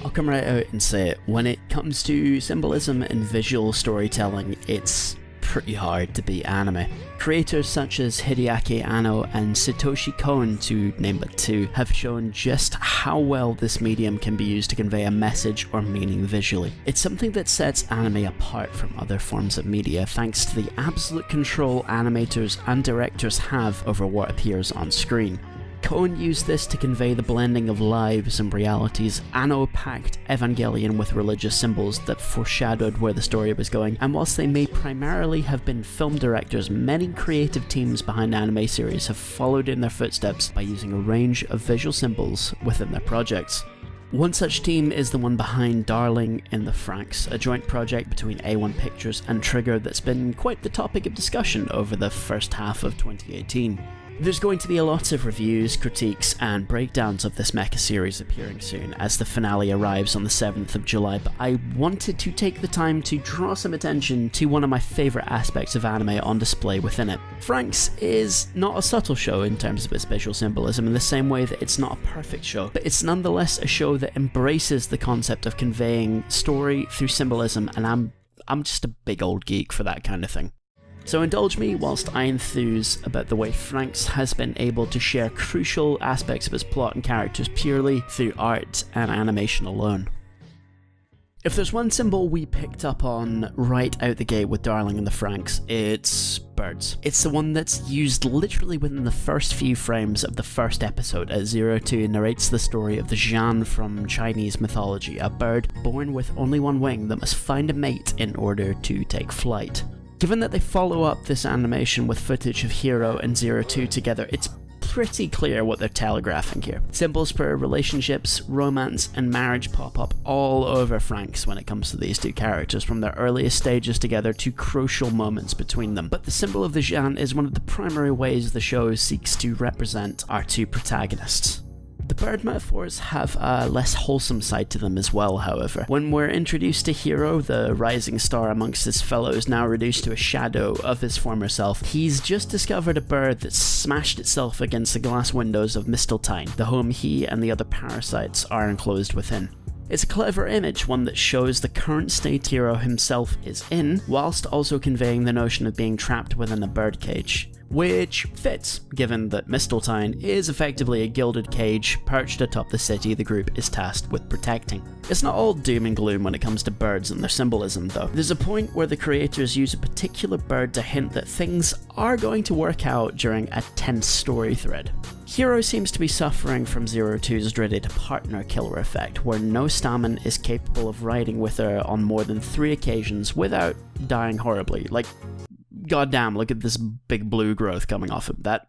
I'll come right out and say it. When it comes to symbolism and visual storytelling, it's pretty hard to beat anime. Creators such as Hideaki Anno and Satoshi Kon, to name but two, have shown just how well this medium can be used to convey a message or meaning visually. It's something that sets anime apart from other forms of media thanks to the absolute control animators and directors have over what appears on screen. Kon used this to convey the blending of lives and realities. Anno packed Evangelion with religious symbols that foreshadowed where the story was going, and whilst they may primarily have been film directors, many creative teams behind anime series have followed in their footsteps by using a range of visual symbols within their projects. One such team is the one behind Darling in The FranXX, a joint project between A1 Pictures and Trigger that's been quite the topic of discussion over the first half of 2018. There's going to be a lot of reviews, critiques, and breakdowns of this mecha series appearing soon as the finale arrives on the 7th of July, but I wanted to take the time to draw some attention to one of my favourite aspects of anime on display within it. FranXX is not a subtle show in terms of its visual symbolism in the same way that it's not a perfect show, but it's nonetheless a show that embraces the concept of conveying story through symbolism, and I'm just a big old geek for that kind of thing. So indulge me whilst I enthuse about the way FranXX has been able to share crucial aspects of its plot and characters purely through art and animation alone. If there's one symbol we picked up on right out the gate with Darling in the FranXX, it's birds. It's the one that's used literally within the first few frames of the first episode, as 02 narrates the story of the Zhan from Chinese mythology, a bird born with only one wing that must find a mate in order to take flight. Given that they follow up this animation with footage of Hiro and 02 together, it's pretty clear what they're telegraphing here. Symbols for relationships, romance, and marriage pop up all over FranXX when it comes to these two characters, from their earliest stages together to crucial moments between them. But the symbol of the Zhan is one of the primary ways the show seeks to represent our two protagonists. The bird metaphors have a less wholesome side to them as well, however. When we're introduced to Hiro, the rising star amongst his fellows, now reduced to a shadow of his former self, he's just discovered a bird that's smashed itself against the glass windows of Misteltein, the home he and the other parasites are enclosed within. It's a clever image, one that shows the current state Hiro himself is in, whilst also conveying the notion of being trapped within a birdcage. Which fits, given that Misteltein is effectively a gilded cage perched atop the city the group is tasked with protecting. It's not all doom and gloom when it comes to birds and their symbolism though. There's a point where the creators use a particular bird to hint that things are going to work out during a tense story thread. Hiro seems to be suffering from 02's dreaded partner killer effect, where no Stamen is capable of riding with her on more than 3 occasions without dying horribly. Like, goddamn, look at this big blue growth coming off him. That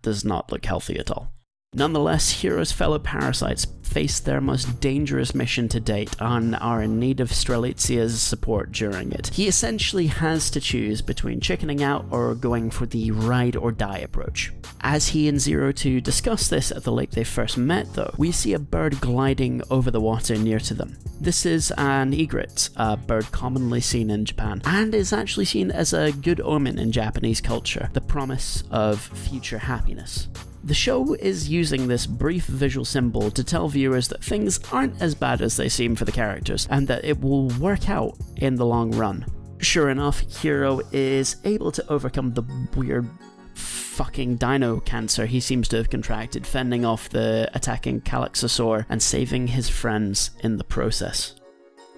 does not look healthy at all. Nonetheless, Hiro's fellow parasites face their most dangerous mission to date and are in need of Strelitzia's support during it. He essentially has to choose between chickening out or going for the ride or die approach. As he and 02 discuss this at the lake they first met though, we see a bird gliding over the water near to them. This is an egret, a bird commonly seen in Japan, and is actually seen as a good omen in Japanese culture, the promise of future happiness. The show is using this brief visual symbol to tell viewers that things aren't as bad as they seem for the characters, and that it will work out in the long run. Sure enough, Hiro is able to overcome the weird fucking dino cancer he seems to have contracted, fending off the attacking Calaxosaur and saving his friends in the process.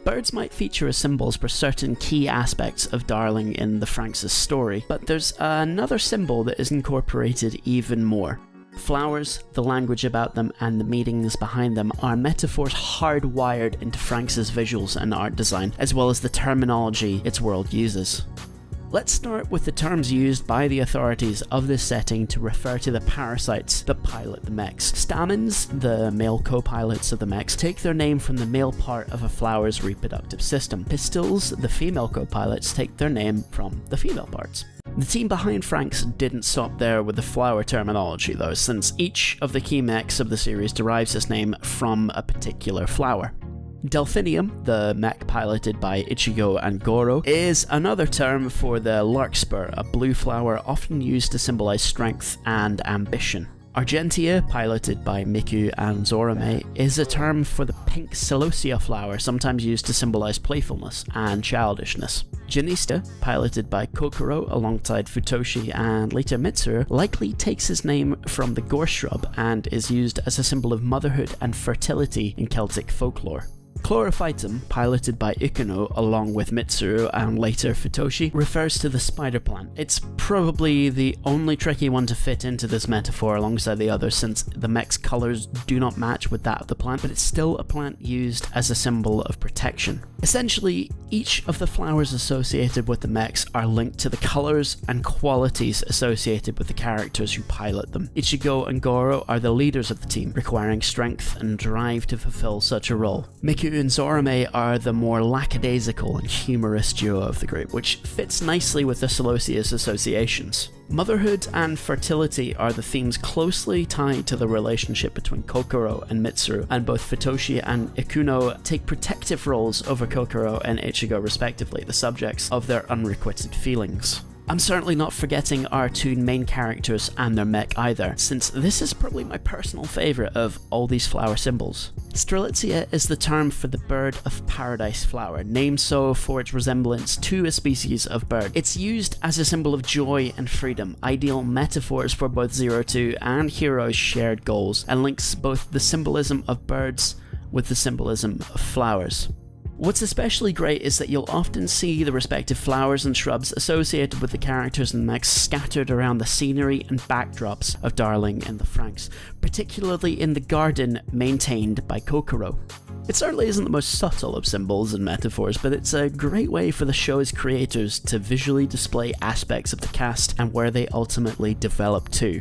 Birds might feature as symbols for certain key aspects of Darling in the FranXX's story, but there's another symbol that is incorporated even more. Flowers, the language about them, and the meanings behind them are metaphors hardwired into FranXX's visuals and art design, as well as the terminology its world uses. Let's start with the terms used by the authorities of this setting to refer to the parasites that pilot the mechs. Stamens, the male co-pilots of the mechs, take their name from the male part of a flower's reproductive system. Pistils, the female co-pilots, take their name from the female parts. The team behind FranXX didn't stop there with the flower terminology though, since each of the key mechs of the series derives its name from a particular flower. Delphinium, the mech piloted by Ichigo and Goro, is another term for the larkspur, a blue flower often used to symbolize strength and ambition. Argentea, piloted by Miku and Zorome, is a term for the pink celosia flower, sometimes used to symbolize playfulness and childishness. Janista, piloted by Kokoro alongside Futoshi and later Mitsuru, likely takes his name from the gorse shrub and is used as a symbol of motherhood and fertility in Celtic folklore. Chlorophytum, piloted by Ikuno along with Mitsuru and later Futoshi, refers to the spider plant. It's probably the only tricky one to fit into this metaphor alongside the others, since the mech's colours do not match with that of the plant, but it's still a plant used as a symbol of protection. Essentially, each of the flowers associated with the mechs are linked to the colours and qualities associated with the characters who pilot them. Ichigo and Goro are the leaders of the team, requiring strength and drive to fulfill such a role. Miku and Zorome are the more lackadaisical and humorous duo of the group, which fits nicely with the Celosia's associations. Motherhood and fertility are the themes closely tied to the relationship between Kokoro and Mitsuru, and both Futoshi and Ikuno take protective roles over Kokoro and Ichigo respectively, the subjects of their unrequited feelings. I'm certainly not forgetting our two main characters and their mech either, since this is probably my personal favourite of all these flower symbols. Strelitzia is the term for the bird of paradise flower, named so for its resemblance to a species of bird. It's used as a symbol of joy and freedom, ideal metaphors for both Zero Two and Hiro's shared goals, and links both the symbolism of birds with the symbolism of flowers. What's especially great is that you'll often see the respective flowers and shrubs associated with the characters and mechs scattered around the scenery and backdrops of Darling in the FranXX, particularly in the garden maintained by Kokoro. It certainly isn't the most subtle of symbols and metaphors, but it's a great way for the show's creators to visually display aspects of the cast and where they ultimately develop to.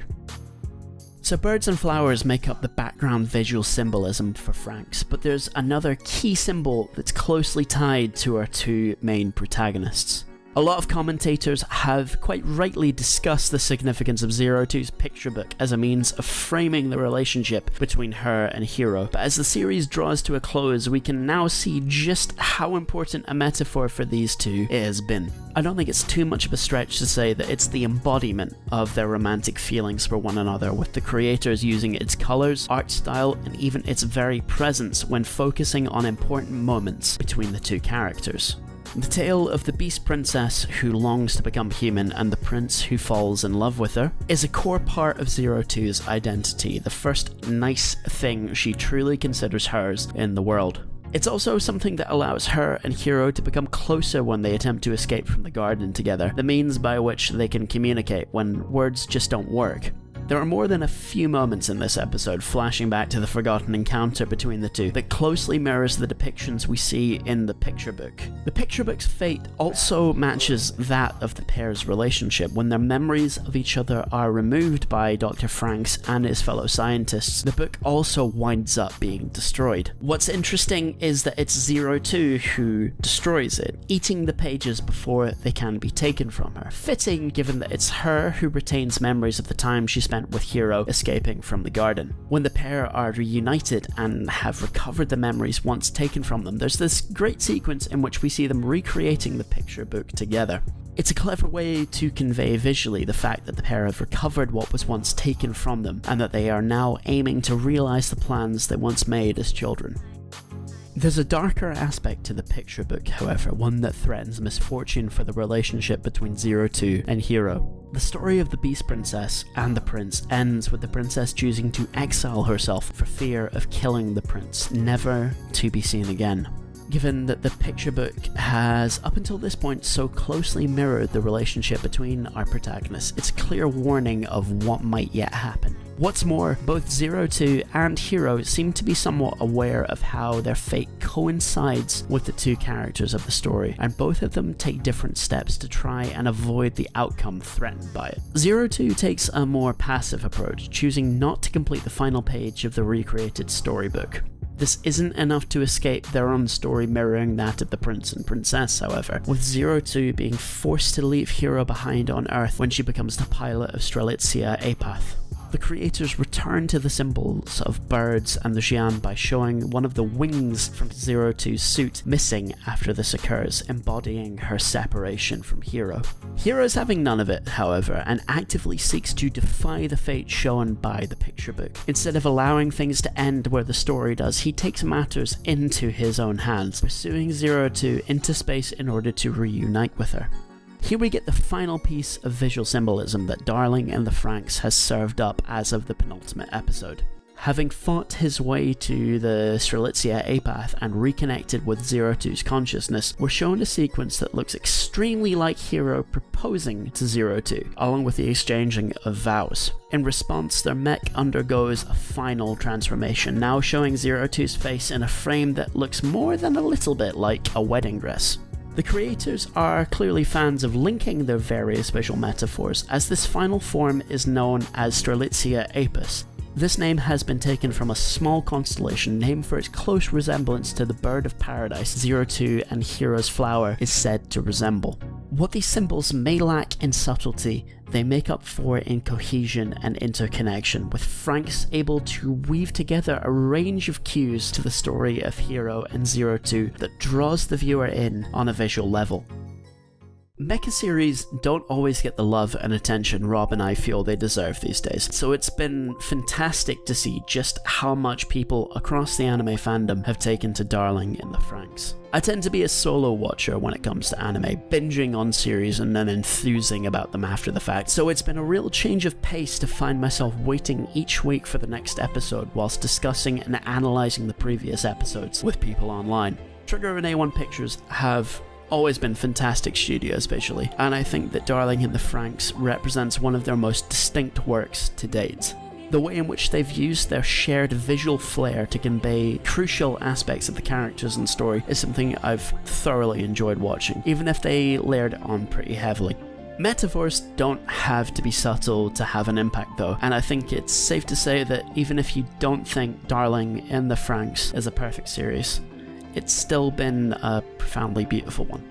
So birds and flowers make up the background visual symbolism for FranXX, but there's another key symbol that's closely tied to our two main protagonists. A lot of commentators have quite rightly discussed the significance of Zero Two's picture book as a means of framing the relationship between her and Hiro, but as the series draws to a close, we can now see just how important a metaphor for these two it has been. I don't think it's too much of a stretch to say that it's the embodiment of their romantic feelings for one another, with the creators using its colours, art style, and even its very presence when focusing on important moments between the two characters. The tale of the Beast Princess who longs to become human and the prince who falls in love with her is a core part of Zero Two's identity, the first nice thing she truly considers hers in the world. It's also something that allows her and Hiro to become closer when they attempt to escape from the garden together, the means by which they can communicate when words just don't work. There are more than a few moments in this episode flashing back to the forgotten encounter between the two that closely mirrors the depictions we see in the picture book. The picture book's fate also matches that of the pair's relationship. When their memories of each other are removed by Dr. FranXX and his fellow scientists, the book also winds up being destroyed. What's interesting is that it's Zero Two who destroys it, eating the pages before they can be taken from her. Fitting, given that it's her who retains memories of the time she spent with Hiro escaping from the garden. When the pair are reunited and have recovered the memories once taken from them, there's this great sequence in which we see them recreating the picture book together. It's a clever way to convey visually the fact that the pair have recovered what was once taken from them, and that they are now aiming to realise the plans they once made as children. There's a darker aspect to the picture book, however, one that threatens misfortune for the relationship between Zero Two and Hiro. The story of the Beast Princess and the prince ends with the princess choosing to exile herself for fear of killing the prince, never to be seen again. Given that the picture book has, up until this point, so closely mirrored the relationship between our protagonists, it's a clear warning of what might yet happen. What's more, both Zero Two and Hiro seem to be somewhat aware of how their fate coincides with the two characters of the story, and both of them take different steps to try and avoid the outcome threatened by it. Zero Two takes a more passive approach, choosing not to complete the final page of the recreated storybook. This isn't enough to escape their own story mirroring that of the prince and princess, however, with Zero Two being forced to leave Hiro behind on Earth when she becomes the pilot of Strelitzia Apath. The creators return to the symbols of birds and the Xian by showing one of the wings from 02's suit missing after this occurs, embodying her separation from Hiro. Hiro's having none of it, however, and actively seeks to defy the fate shown by the picture book. Instead of allowing things to end where the story does, he takes matters into his own hands, pursuing 02 into space in order to reunite with her. Here we get the final piece of visual symbolism that Darling in the FranXX has served up as of the penultimate episode. Having fought his way to the Strelitzia Apath and reconnected with 02's consciousness, we're shown a sequence that looks extremely like Hiro proposing to 02, along with the exchanging of vows. In response, their mech undergoes a final transformation, now showing 02's face in a frame that looks more than a little bit like a wedding dress. The creators are clearly fans of linking their various visual metaphors, as this final form is known as Strelitzia Apis. This name has been taken from a small constellation named for its close resemblance to the bird of paradise 02 and Hiro's flower is said to resemble. What these symbols may lack in subtlety, they make up for in cohesion and interconnection, with FranXX able to weave together a range of cues to the story of Hiro and 02 that draws the viewer in on a visual level. Mecha series don't always get the love and attention Rob and I feel they deserve these days, so it's been fantastic to see just how much people across the anime fandom have taken to Darling in the FranXX. I tend to be a solo watcher when it comes to anime, binging on series and then enthusing about them after the fact, so it's been a real change of pace to find myself waiting each week for the next episode whilst discussing and analysing the previous episodes with people online. Trigger and A1 Pictures have always been fantastic studios visually, and I think that Darling in the FranXX represents one of their most distinct works to date. The way in which they've used their shared visual flair to convey crucial aspects of the characters and story is something I've thoroughly enjoyed watching, even if they layered it on pretty heavily. Metaphors don't have to be subtle to have an impact though, and I think it's safe to say that even if you don't think Darling in the FranXX is a perfect series, it's still been a profoundly beautiful one.